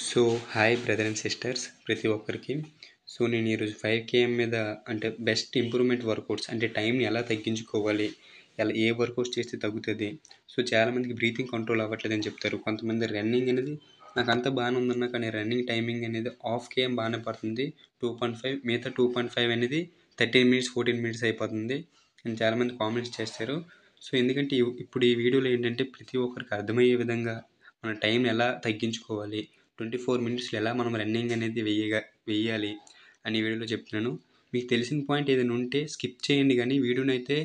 So hi brother and sisters ప్రతి ఒక్కరికి. So నేను ఈరోజు 5 km మీద అంటే బెస్ట్ ఇంప్రూవ్మెంట్ వర్కౌట్స్ అంటే టైంని ఎలా తగ్గించుకోవాలి, ఎలా ఏ వర్కౌట్స్ చేస్తే తగ్గుతుంది. సో చాలామందికి బ్రీతింగ్ కంట్రోల్ అవ్వట్లేదని చెప్తారు. కొంతమంది రన్నింగ్ అనేది నాకు అంత బాగానే ఉందన్న, కానీ రన్నింగ్ టైమింగ్ అనేది 1/2 km బాగానే పడుతుంది, 2.5 మిగతా 2.5 అనేది 13 minutes 14 minutes అయిపోతుంది అని చాలామంది కామెంట్స్ చేస్తారు. సో ఎందుకంటే ఇప్పుడు ఈ వీడియోలో ఏంటంటే ప్రతి ఒక్కరికి అర్థమయ్యే విధంగా మన టైం ఎలా తగ్గించుకోవాలి, 24 minutesలో ఎలా మనం రన్నింగ్ అనేది వెయ్యాలి అని వీడియోలో చెప్తున్నాను. మీకు తెలిసిన పాయింట్ ఏదైనా ఉంటే స్కిప్ చేయండి, కానీ వీడియోని అయితే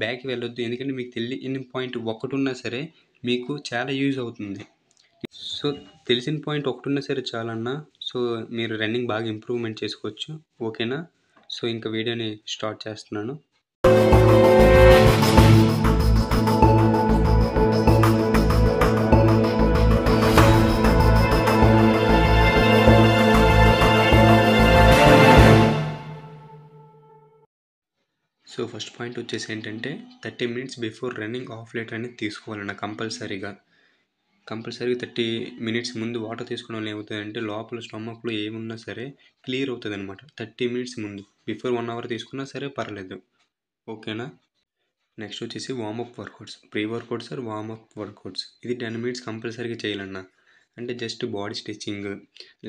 బ్యాక్కి వెళ్ళొద్దు. ఎందుకంటే మీకు తెలియని పాయింట్ ఒకటి ఉన్నా సరే మీకు చాలా యూజ్ అవుతుంది. సో తెలిసిన పాయింట్ ఒకటి ఉన్నా సరే చాలన్నా, సో మీరు రన్నింగ్ బాగా ఇంప్రూవ్మెంట్ చేసుకోవచ్చు. ఓకేనా? సో ఇంకా వీడియోని స్టార్ట్ చేస్తున్నాను. సో ఫస్ట్ పాయింట్ వచ్చేసి ఏంటంటే 30 minutes బిఫోర్ రన్నింగ్ 1/2 లీటర్ అనేది తీసుకోవాలన్న కంపల్సరీగా 30 minutes ముందు వాటర్ తీసుకోవడం వల్ల ఏమవుతుందంటే లోపల స్టమక్లో ఏమున్నా సరే క్లియర్ అవుతుంది అనమాట. 30 minutes ముందు, బిఫోర్ 1 hour తీసుకున్నా సరే పర్లేదు. ఓకేనా? నెక్స్ట్ వచ్చేసి warm up workouts, pre workouts or warm up workouts. ఇది 10 minutes కంపల్సరీగా చేయాలన్నా. అంటే జస్ట్ బాడీ స్ట్రెచ్చింగ్,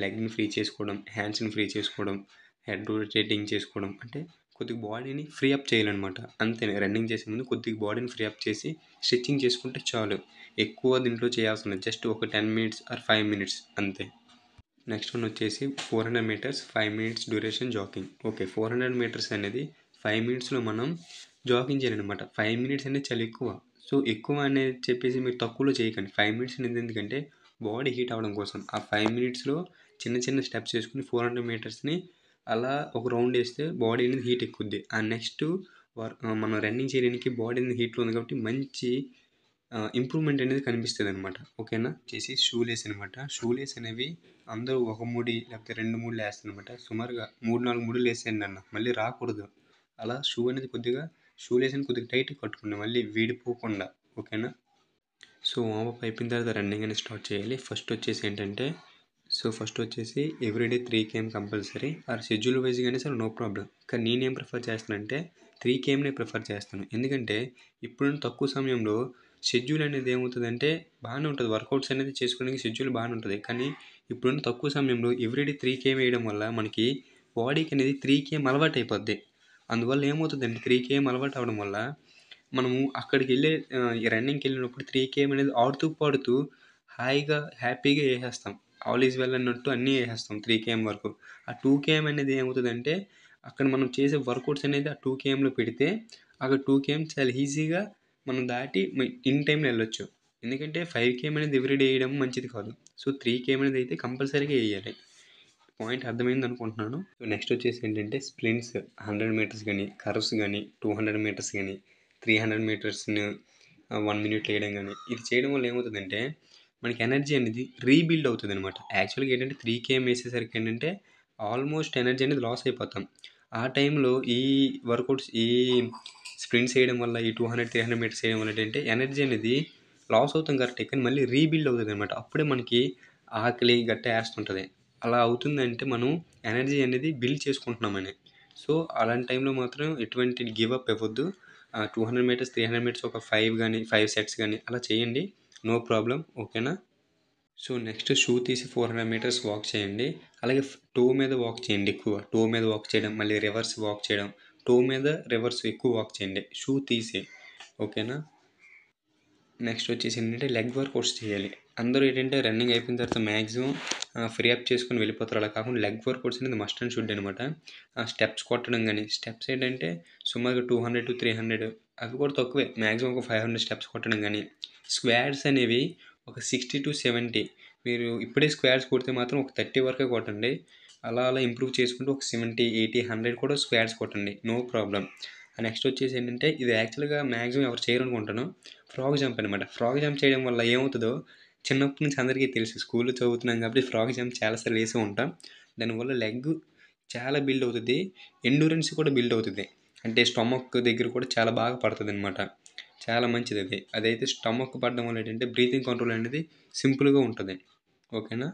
లెగ్ని ఫ్రీ చేసుకోవడం, హ్యాండ్స్ని ఫ్రీ చేసుకోవడం, హెడ్ రొటేటింగ్ చేసుకోవడం, అంటే కొద్దిగా బాడీని ఫ్రీ అప్ చేయాలన్నమాట. అంతే, రన్నింగ్ చేసే ముందు కొద్దిగా బాడీని ఫ్రీ అప్ చేసి స్ట్రెచ్చింగ్ చేసుకుంటే చాలు. ఎక్కువ దీంట్లో చేయాల్సిన లేదు, జస్ట్ ఒక 10 minutes ఆర్ 5 minutes అంతే. నెక్స్ట్ వన్ వచ్చేసి 400 meters 5 minutes duration jogging. Okay, 400 meters అనేది 5 minutesలో మనం జాగింగ్ చేయాలన్నమాట. 5 minutes అనేది చాలా ఎక్కువ. సో ఎక్కువ అనేది చెప్పేసి మీరు తక్కువలో చేయకండి. 5 minutes అనేది ఎందుకంటే బాడీ హీట్ అవ్వడం కోసం. ఆ 5 minutesలో చిన్న చిన్న స్టెప్స్ వేసుకుని 400 metersని అలా ఒక రౌండ్ వేస్తే బాడీ అనేది హీట్ ఎక్కుద్ది. ఆ నెక్స్ట్ మనం రన్నింగ్ చేయడానికి బాడీ అనేది హీట్లో ఉంది కాబట్టి మంచి ఇంప్రూవ్మెంట్ అనేది కనిపిస్తుంది అనమాట. ఓకేనా? చేసి షూలేస్ అనమాట. షూలేస్ అనేవి అందరూ ఒక ముడి లేకపోతే 2 ముడులు వేస్తారు అనమాట. సుమారుగా 3-4 ముడులు వేసేయండి అన్న, మళ్ళీ రాకూడదు. అలా షూ అనేది కొద్దిగా షూలేస్ అని కొద్దిగా టైట్ కట్టుకోండి, మళ్ళీ వీడిపోకుండా. ఓకేనా? సో వార్మప్ అయిపోయిన తర్వాత రన్నింగ్ అనేది స్టార్ట్ చేయాలి. ఫస్ట్ వచ్చేసి ఎవ్రీడే 3 km కంపల్సరీ. ఆ షెడ్యూల్ వైజ్గానే సరే నో ప్రాబ్లం. కానీ నేనేం ప్రిఫర్ చేస్తానంటే 3 kmనే ప్రిఫర్ చేస్తాను. ఎందుకంటే ఇప్పుడున్న తక్కువ సమయంలో షెడ్యూల్ అనేది ఏమవుతుందంటే బాగానే ఉంటుంది, వర్కౌట్స్ అనేది చేసుకోవడానికి షెడ్యూల్ బాగానే ఉంటుంది. కానీ ఇప్పుడున్న తక్కువ సమయంలో ఎవ్రీడే 3 km వేయడం వల్ల మనకి బాడీకి అనేది 3 km అలవాటు అయిపోద్ది. అందువల్ల ఏమవుతుందంటే 3 km అలవాటు అవ్వడం వల్ల మనము అక్కడికి వెళ్ళే రన్నింగ్కి వెళ్ళినప్పుడు 3 km అనేది ఆడుతూ పాడుతూ హాయిగా హ్యాపీగా వేసేస్తాం. ఆల్ ఈజ్ వెల్ అన్నట్టు అన్నీ వేసేస్తాం 3 km వరకు. ఆ 2 km అనేది ఏమవుతుందంటే అక్కడ మనం చేసే వర్కౌట్స్ అనేది ఆ 2 kmలో పెడితే అక్కడ 2 km చాలా ఈజీగా మనం దాటి ఇన్ టైంలో వెళ్ళొచ్చు. ఎందుకంటే 5 km అనేది ఎవ్రీడే వేయడం మంచిది కాదు. సో 3 km అనేది అయితే కంపల్సరీగా వేయాలి. పాయింట్ అర్థమైంది అనుకుంటున్నాను. సో నెక్స్ట్ వచ్చేసి ఏంటంటే స్ప్లింట్స్ 100 meters కానీ, కర్వ్స్ కానీ, 200 meters కానీ, 300 metersని 1 minute వేయడం కానీ, ఇది చేయడం వల్ల ఏమవుతుందంటే మనకి ఎనర్జీ అనేది రీబిల్డ్ అవుతుంది అనమాట. యాక్చువల్గా ఏంటంటే 3 km వేసేసరికి ఏంటంటే ఆల్మోస్ట్ ఎనర్జీ అనేది లాస్ అయిపోతాం. ఆ టైంలో ఈ వర్కౌట్స్, ఈ స్ప్రింట్స్ వేయడం వల్ల, ఈ 200-300 meters వేయడం వల్ల ఏంటంటే ఎనర్జీ అనేది లాస్ అవుతాం కరెక్టే, కానీ మళ్ళీ రీబిల్డ్ అవుతుంది అనమాట. అప్పుడే మనకి ఆకలి గట్ట వేస్తుంటుంది. అలా అవుతుందంటే మనం ఎనర్జీ అనేది బిల్డ్ చేసుకుంటున్నామని. సో అలాంటి టైంలో మాత్రం ఎటువంటి గివ్ అప్ ఇవ్వద్దు. 200 meters 300 meters ఒక 5 sets కానీ అలా చేయండి, నో ప్రాబ్లం. ఓకేనా? సో నెక్స్ట్ షూ తీసి 400 meters వాక్ చేయండి. అలాగే టో మీద వాక్ చేయండి ఎక్కువ. టో మీద వాక్ చేయడం, మళ్ళీ రివర్స్ వాక్ చేయడం, టో మీద రివర్స్ ఎక్కువ వాక్ చేయండి షూ తీసి. ఓకేనా? నెక్స్ట్ వచ్చేసి ఏంటంటే లెగ్ వర్కౌట్స్ చేయాలి. అందరూ ఏంటంటే రన్నింగ్ అయిపోయిన తర్వాత మ్యాక్సిమం ఫ్రీ అప్ చేసుకుని వెళ్ళిపోతారు. అలా కాకుండా లెగ్ వర్కౌట్స్ అనేది మస్ట్ అండ్ షుడ్ అనమాట. స్టెప్స్ కొట్టడం కానీ, స్టెప్స్ ఏంటంటే సుమారుగా 200-300, అవి కూడా తక్కువే, మ్యాక్సిమం ఒక 500 స్టెప్స్ కొట్టడం కానీ. స్క్వాడ్స్ అనేవి ఒక 60-70, మీరు ఇప్పుడే స్క్వాడ్స్ కొడితే మాత్రం ఒక 30 వరకే కొట్టండి. అలా అలా ఇంప్రూవ్ చేసుకుంటూ ఒక 70-80-100 కూడా స్క్వాడ్స్ కొట్టండి, నో ప్రాబ్లం. నెక్స్ట్ వచ్చేసి ఏంటంటే ఇది యాక్చువల్గా మ్యాక్సిమం ఎవరు చేయరు అనుకుంటాను, ఫ్రాగ్ జంప్ అనమాట. ఫ్రాగ్ జంప్ చేయడం వల్ల ఏమవుతుందో చిన్నప్పటి నుంచి అందరికీ తెలుసు, స్కూల్లో చదువుతున్నాం కాబట్టి ఫ్రాగ్ జంప్ చాలాసార్లు వేసి ఉంటాం. దానివల్ల లెగ్ చాలా బిల్డ్ అవుతుంది, ఎండ్యూరెన్స్ కూడా బిల్డ్ అవుతుంది. అంటే స్టమక్ దగ్గర కూడా చాలా బాగా పడుతుంది అనమాట. చాలా మంచిది అదైతే స్టమక్ పడడం వల్ల ఏంటంటే బ్రీతింగ్ కంట్రోల్ అనేది సింపుల్గా ఉంటుంది. ఓకేనా?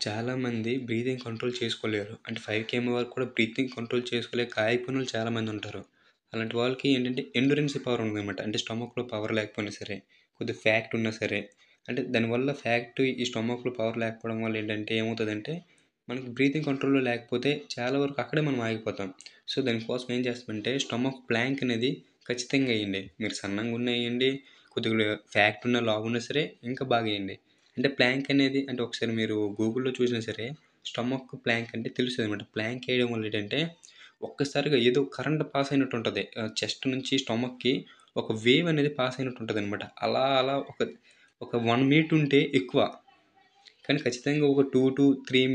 చాలామంది బ్రీతింగ్ కంట్రోల్ చేసుకోలేరు. అంటే 5 కేఎం వరకు కూడా బ్రీతింగ్ కంట్రోల్ చేసుకోలేక ఆగిపోయినోళ్ళు చాలామంది ఉంటారు. అలాంటి వాళ్ళకి ఏంటంటే ఎండ్యూరెన్స్ పవర్ ఉందనమాట. అంటే స్టమక్‌లో పవర్ లేకపోయినా సరే, కొద్దిగా ఫ్యాట్ ఉన్నా సరే, అంటే దానివల్ల ఫ్యాట్ ఈ స్టమక్‌లో పవర్ లేకపోవడం వల్ల ఏంటంటే ఏమవుతదంటే, మనకి బ్రీతింగ్ కంట్రోల్‌లో లేకపోతే చాలా వరకు అక్కడే మనం ఆగిపోతాం. సో, దానికోసం ఏం చేస్తామంటే స్టమక్ ప్లాంక్ అనేది ఖచ్చితంగా ఎయండి. మీరు సన్నంగున్నా ఎయండి, కొద్దిగా ఫ్యాట్ ఉన్నా, లావున్నా సరే ఇంకా బాగా ఎయండి. అంటే ప్లాంక్ అనేది అంటే ఒకసారి మీరు గూగుల్‌లో చూసినా సరే స్టమక్ ప్లాంక్ అంటే తెలుస్తదనమాట. ప్లాంక్ ఎయడం వల్ల ఏంటంటే ఒక్కసారిగా ఏదో కరెంట్ పాస్ అయినట్టు ఉంటది. చెస్ట్ నుంచి స్టమక్‌కి ఒక వేవ్ అనేది పాస్ అయినట్టు ఉంటదనమాట. అలా అలా ఒక 1 మినిట్ ఉంటే ఎక్కువ. కానీ ఖచ్చితంగా ఒక 2-3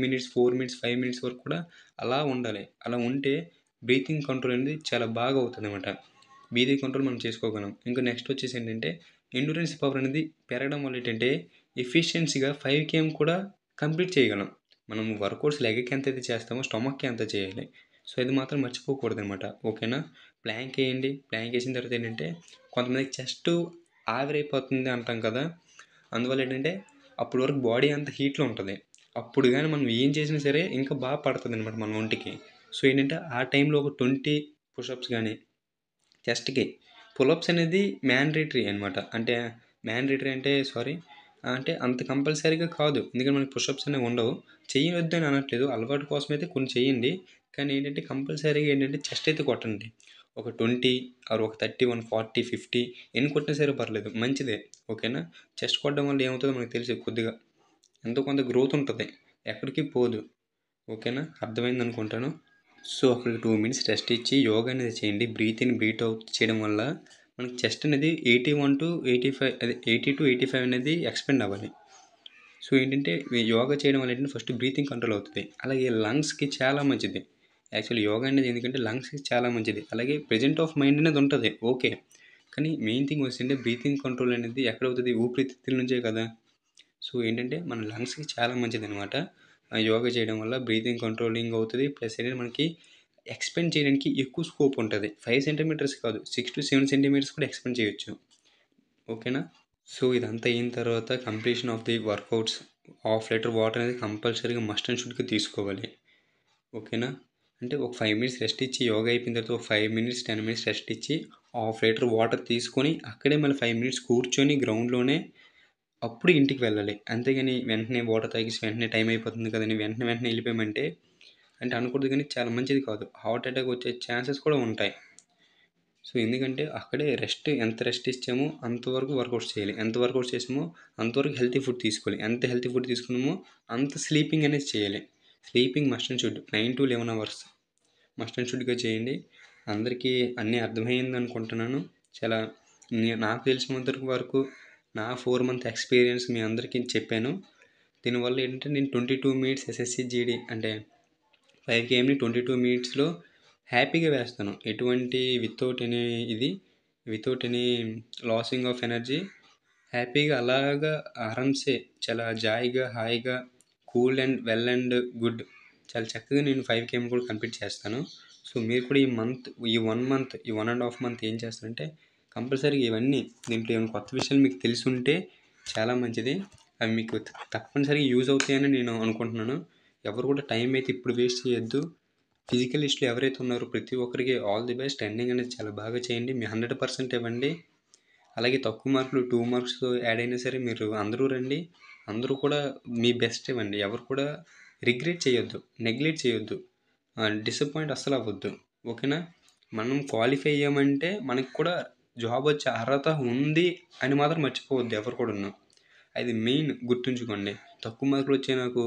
మినిట్స్, 4 మినిట్స్, 5 మినిట్స్ వరకు కూడా అలా ఉండాలి. అలా ఉంటే బ్రీతింగ్ కంట్రోల్ అనేది చాలా బాగా అవుతదనమాట. బ్రీతింగ్ కంట్రోల్ మనం చేసుకోగలం. ఇంకా నెక్స్ట్ వచ్చేసి ఏంటంటే ఎండ్యూరెన్స్ పవర్ అనేది పెరగడం వల్ల ఏంటంటే ఎఫిషియన్సీగా 5 కేఎం కూడా కంప్లీట్ చేయగలం. మనం వర్కౌట్స్ లెగ్‌కి ఎంతైతే చేస్తామో స్టమక్‌కి అంత చేయాలి. సో, ఇది మాత్రం మర్చిపోకూడదనమాట. ఓకేనా? ప్లాంక్ ఎయండి. ప్లాంక్ ఏసిన తర్వాత ఏంటంటే కొంతమందికి చెస్టు ఆవిరైపోతుంది అంటాం కదా! అందువల్ల ఏంటంటే అప్పటి వరకు బాడీ అంతా హీట్‌లో ఉంటది. అప్పుడు గాని మనం ఏం చేసినా సరే ఇంకా పడతదనమాట మన ఒంటికి. సో, ఏంటంటే ఆ టైంలో ఒక 20 పుషప్స్ గాని చెస్ట్‌కి. పులప్స్ అనేది మ్యాండేటరీ అనమాట. అంటే మ్యాండేటరీ అంటే సారీ అంటే అంత కంపల్సరీగా కాదు. ఎందుకంటే మనకి పుషప్స్ అనేవి ఉండవు. చెయ్యొద్దని అనట్లేదు. అలవాటు కోసమైతే కొన్ని చేయండి. కానీ ఏంటంటే కంపల్సరీగా ఏంటంటే చెస్ట్ అయితే కొట్టండి. ఒక 20 ఆర్ ఒక 31, 40, 50 ఎన్ని కొట్టినా సరే పర్లేదు. మంచిదే. ఓకేనా? చెస్ట్ కొట్టడం వల్ల ఏమవుతదో మనకు తెలుసు కొద్దిగా ఎంతో కొంత గ్రోత్ ఉంటది. ఎక్కడికి పోదు. ఓకేనా? అర్థమైందనుకుంటాను. సో, ఒక 2 మినిట్స్ రెస్ట్ ఇచ్చి యోగా అనేది చేయండి. బ్రీత్ ఇన్, బ్రీత్ అవుట్ చేయడం వల్ల మనకి చెస్ట్ అనేది 81-85 అదే 80-85 అనేది ఎక్స్‌పాండ్ అవ్వాలి. సో, ఏంటంటే యోగా చేయడం వల్ల ఏంటంటే ఫస్ట్ బ్రీతింగ్ కంట్రోల్ అవుతది. అలాగే లంగ్స్‌కి చాలా మంచిది. యాక్చువల్లీ యోగా అనేది ఎందుకంటే లంగ్స్‌కి చాలా మంచిది. అలాగే ప్రెజెంట్ ఆఫ్ మైండ్ అనేది ఉంటది. ఓకే. కానీ మెయిన్ థింగ్ వచ్చేసి బ్రీతింగ్ కంట్రోల్ అనేది ఎక్కడవుతది? ఊపిరితిత్తుల నుంచే కదా! సో, ఏంటంటే మన లంగ్స్‌కి చాలా మంచిదనమాట. యోగా చేయడం వల్ల బ్రీతింగ్ కంట్రోలింగ్ అవుతది. ప్లస్ ఏంటంటే మనకి ఎక్స్‌పాండ్ చేయడానికి ఎక్కువ స్కోప్ ఉంటది. 5 సెంటీమీటర్స్ కాదు 6-7 సెంటీమీటర్స్ కూడా ఎక్స్‌పాండ్ చేయొచ్చు. ఓకేనా? సో, ఇదంతా అయిన తర్వాత completion of the workouts half litre water అనేది కంపల్సరీగా మస్ట్ అండ్ షుడ్‌గా తీసుకోవాలి. ఓకేనా? అంటే ఒక 5 మినిట్స్ రెస్ట్ ఇచ్చి యోగా అయిపోయిన తర్వాత ఒక 5 మినిట్స్, 10 మినిట్స్ రెస్ట్ ఇచ్చి హాఫ్ లీటర్ వాటర్ తీసుకొని అక్కడే మళ్ళీ 5 మినిట్స్ కూర్చొని గ్రౌండ్‌లోనే అప్పుడు ఇంటికి వెళ్ళాలి. అంతేగాని వెంటనే వాటర్ తాగేసి వెంటనే టైం అయిపోతుంది కదని వెంటనే వెంటనే ఎళ్ళిపోయామంటే అంటే అనకూడదు గానీ చాలా మంచిది కాదు. హార్ట్ అటాక్ వచ్చే ఛాన్సెస్ కూడా ఉంటాయి. సో, ఎందుకంటే అక్కడే ఎంత రెస్ట్ ఇచ్చామో అంతవరకు వర్కౌట్స్ చేయాలి. ఎంత వర్కౌట్స్ చేసామో అంతవరకు హెల్తీ ఫుడ్ తీసుకోవాలి. ఎంత హెల్తీ ఫుడ్ తీసుకున్నామో అంత స్లీపింగ్ అనేది చేయాలి. Sleeping must and should 9-11 hours must and షుడ్‌గా చేయండి. అందరికీ అన్నీ అర్థమయ్యిందనుకుంటున్నాను. చాలా నాకు తెలిసినంత వరకు నా 4 మంత్ ఎక్స్‌పీరియన్స్ మీ అందరికీ చెప్పాను. దీనివల్ల ఏంటంటే నేను 22 మినిట్స్ ఎస్ఎస్‌సి జీడీ అంటే 5 కేఎంని 22 మినిట్స్‌లో హ్యాపీగా వేస్తాను. ఎటువంటి without any losing of energy హ్యాపీగా అలాగా ఆరామ్సే చాలా జాయిగా, హాయిగా, cool and well and good చాలా చక్కగా నేను 5 కేఎం కూడా కంప్లీట్ చేస్తాను. సో, మీరు కూడా ఈ 1 మంత్, ఈ 1 ½ మంత్ ఏం చేస్తారంటే కంపల్సరీగా ఇవన్నీ దీంట్లో ఏమైనా కొత్త విషయాలు మీకు తెలిసుంటే చాలా మంచిది. అవి మీకు తప్పనిసరిగా యూజ్ అవుతాయని నేను అనుకుంటున్నాను. ఎవరు కూడా టైం అయితే ఇప్పుడు వేస్ట్ చేయొద్దు. ఫిజికల్ లిస్ట్‌లో ఎవరైతే ఉన్నారో ప్రతి ఒక్కరికి ఆల్ ది బెస్ట్. రన్నింగ్ అనేది చాలా బాగా చేయండి. మీ 100% ఇవ్వండి. అలాగే తక్కువ మార్కులు 2 మార్క్స్ యాడ్ అయినా సరే మీరు అందరూ రండి. అందరూ కూడా మీ బెస్ట్ ఇవ్వండి. ఎవరు కూడా రిగ్రెట్ చేయొద్దు. నెగ్లెక్ట్ చేయొద్దు. డిసప్పాయింట్ అస్సలు అవ్వద్దు. ఓకేనా? మనం క్వాలిఫై అయ్యామంటే మనకు కూడా జాబ్ వచ్చే అర్హత ఉంది అని మాత్రం మర్చిపోవద్దు ఎవరు కూడాను. అది మెయిన్ గుర్తుంచుకోండి. తక్కువ మార్కులు వచ్చాయి నాకు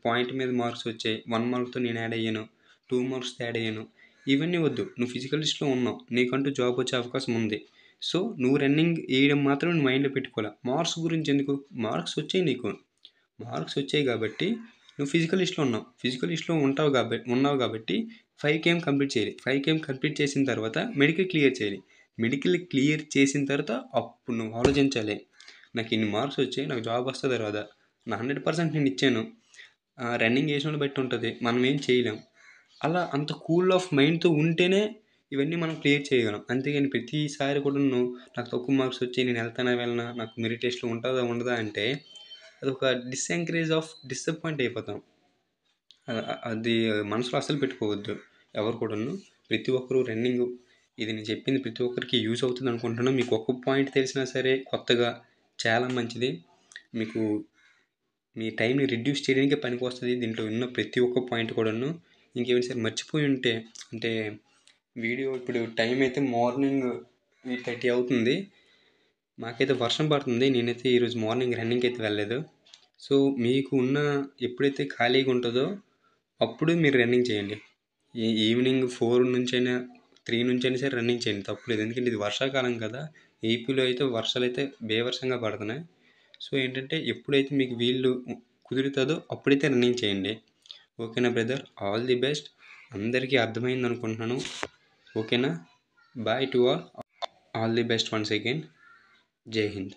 పాయింట్ మీద మార్క్స్ వచ్చాయి. 1 మార్క్‌తో నేను యాడ్ అయ్యాను. 2 మార్క్స్‌తో యాడ్ అయ్యాను. ఇవన్నీ వద్దు. నువ్వు ఫిజికల్ లిస్ట్‌లో ఉన్నావు. నీకంటూ జాబ్ వచ్చే అవకాశం ఉంది. సో, నువ్వు రన్నింగ్ ఎయడం మాత్రం నువ్వు మైండ్‌లో పెట్టుకోవాలి. మార్క్స్ గురించి ఎందుకు? మార్క్స్ వచ్చాయి నీకు. మార్క్స్ వచ్చాయి కాబట్టి నువ్వు ఫిజికల్ లిస్ట్‌లో ఉన్నావు. ఫిజికల్ లిస్ట్‌లో ఉన్నావు కాబట్టి 5 కేఎం కంప్లీట్ చేయాలి. 5 కేఎం కంప్లీట్ చేసిన తర్వాత మెడికల్ క్లియర్ చేయాలి. మెడికల్ క్లియర్ చేసిన తర్వాత అప్పుడు నువ్వు ఆలోచించాలి. నాకు ఇన్ని మార్క్స్ వచ్చాయి. నాకు జాబ్ వస్తదా రాదా? నా 100% నేను ఇచ్చాను. రన్నింగ్ చేసినోడిని బట్టి ఉంటది. మనం ఏం చేయలేం. అలా అంత కూల్ ఆఫ్ మైండ్‌తో ఉంటేనే ఇవన్నీ మనం క్లియర్ చేయగలం. అంతేగాని ప్రతిసారి కూడాను నాకు తక్కువ మార్క్స్ వచ్చాయి. నేను వెళ్తానా? వెళ్ళనా? నాకు మెరిట్ లిస్ట్‌లో ఉంటదా? ఉండదా? అంటే అదొక డిసప్పాయింట్ అయిపోతాం. అది మనసులో అస్సలు పెట్టుకోవద్దు ఎవరు కూడాను. ప్రతి ఒక్కరు రన్నింగ్ ఇది నేను చెప్పింది ప్రతి ఒక్కరికి యూజ్ అవుతుంది అనుకుంటున్నాను. మీకు ఒక్క పాయింట్ తెలిసినా సరే కొత్తగా చాలా మంచిది. మీకు మీ టైంని రిడ్యూస్ చేయడానికే పనికొస్తది దీంట్లో ఉన్న ప్రతి ఒక్క పాయింట్ కూడాను. ఇంకేమైనా సరే మర్చిపోయి ఉంటే అంటే వీడియో ఇప్పుడు టైం అయితే మార్నింగ్ 8:30 అవుతుంది. మాకైతే వర్షం పడుతుంది. నేనైతే ఈరోజు మార్నింగ్ రన్నింగ్కి అయితే వెళ్ళలేదు. సో మీకు ఉన్న ఎప్పుడైతే ఖాళీగా ఉంటుందో అప్పుడు మీరు రన్నింగ్ చేయండి. ఈవినింగ్ 4 నుంచైనా 3 నుంచైనా సరే రన్నింగ్ చేయండి, తప్పులేదు. ఎందుకంటే ఇది వర్షాకాలం కదా, ఏపీలో అయితే వర్షాలు అయితే బీభత్సంగా పడుతున్నాయి. సో ఏంటంటే ఎప్పుడైతే మీకు వీలు కుదురుతుందో అప్పుడైతే రన్నింగ్ చేయండి. ఓకేనా బ్రదర్? All the best. అందరికీ అర్థమైంది అనుకుంటున్నాను. ఓకేనా? Bye to all the best once again. జై హింద్.